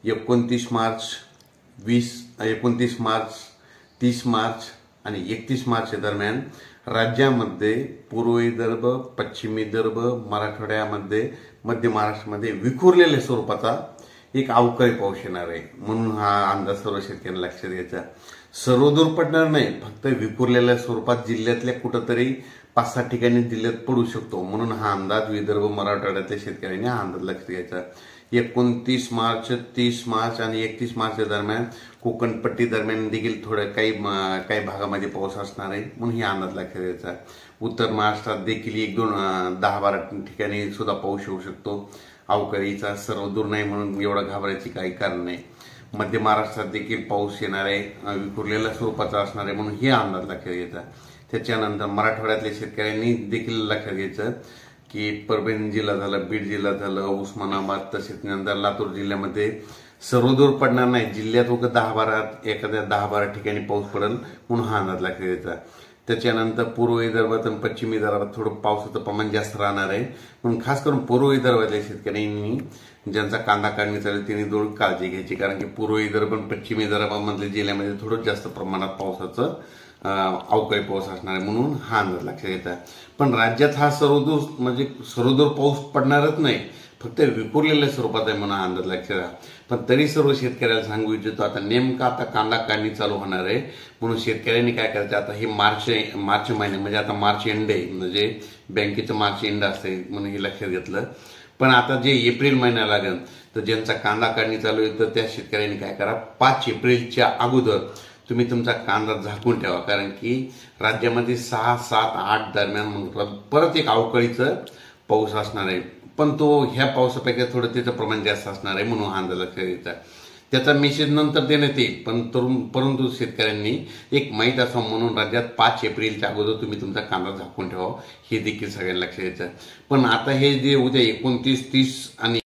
29 मार्च 29 मार्च 30 मार्च आणि 31 मार्च दरम्यान राज्यामध्ये पूर्व विदर्भ, पश्चिम विदर्भ, मराठवाड्यामध्ये, मध्य महाराष्ट्रामध्ये विखुरलेल्या स्वरूपाचा एक अवकाळी पाऊस येणार आहे। म्हणून हा अंदाज सर्व शेतकऱ्यांना लक्षात घ्यायचा। सर्वदूर पडणार नाही, फक्त विखुरलेल्या स्वरूपात जिल्ह्यातल्या कुठेतरी 5-6 ठिकाणी जिल्ह्यात पडू शकतो। म्हणून हा अंदाज विदर्भ, मराठवाड्यातल्या शेतकऱ्यांनी हा अंदाज लक्षात घ्यायचा। 29 मार्च, 30 मार्च आणि 31 मार्च दरम्यान कोकणपट्टी दरम्यान देखील थोड्या काही भागामध्ये पाऊस असणार आहे, म्हणून ही अंदाज लक्षात घ्यायचा। उत्तर महाराष्ट्रात देखील 1-2-10-12 ठिकाणी सुद्धा पाऊस येऊ शकतो। अवकाळीचा सर्व दूर नाही म्हणून एवढं घाबरायची काही कारण नाही। मध्य महाराष्ट्रात देखील पाऊस येणार आहे, विखुरलेल्या स्वरूपाचा असणार आहे, म्हणून हे अंदाज लक्षात घ्यायचा। त्याच्यानंतर मराठवाड्यातल्या शेतकऱ्यांनी देखील लक्षात घ्यायचं की परभणी जिल्हा झाला, बीड जिल्हा झालं, उस्मानाबाद, तसेच नंतर लातूर जिल्ह्यामध्ये सर्वदूर पडणार नाही। जिल्ह्यात एखाद्या 10-12 ठिकाणी पाऊस पडेल, म्हणून हा अंदाज लक्षात घ्यायचा। त्याच्यानंतर पूर्व विदर्भात आणि पश्चिम विदर्भात थोडं पावसाचं प्रमाण जास्त राहणार आहे, म्हणून खास करून पूर्व विदर्भातल्या शेतकऱ्यांनी ज्यांचा कांदा काढणी चालू त्यांनी थोडी काळजी घ्यायची, कारण की पूर्व विदर्भ आणि पश्चिम विदर्भामधल्या जिल्ह्यामध्ये थोडं जास्त प्रमाणात पावसाचं अवकाळी पाऊस असणार आहे, म्हणून हा अंदाज लक्षात घ्यायचा। पण राज्यात हा सर्वदूर पाऊस पडणारच नाही, फक्त विखुरलेल्या स्वरूपात आहे म्हणून हा अंदाज लक्षात घ्या। पण तरी सर्व शेतकऱ्याला सांगू इच्छितो, आता नेमका आता कांदा काढणी चालू होणार आहे, म्हणून शेतकऱ्यांनी काय करायचं, आता हे मार्च महिने म्हणजे आता मार्च एंड आहे, म्हणजे बँकेचं मार्च एंड असते म्हणून हे लक्षात घेतलं। पण आता जे एप्रिल महिना लागेल, तर ज्यांचा कांदा काढणी चालू आहे तर त्या शेतकऱ्यांनी काय करा, 5 एप्रिलच्या अगोदर तुम्ही तुमचा कांदा झाकून ठेवा, कारण की राज्यामध्ये 6, 7, 8 दरम्यान परत एक अवकाळीचं पाऊस असणार आहे। पण तो ह्या पावसापेक्षा थोडं त्याचं प्रमाण जास्त असणार आहे, म्हणून हा अंदाज लक्षात घ्यायचा। त्याचा मेसेज नंतर देण्यात येईल, परंतु शेतकऱ्यांनी एक माहीत असावं म्हणून राज्यात 5 एप्रिलच्या अगोदर तुम्ही तुमचा कांदा झाकून ठेवा, हे देखील सगळ्यांना लक्षात घ्यायचं। पण आता हे जे उद्या 29, 30 आणि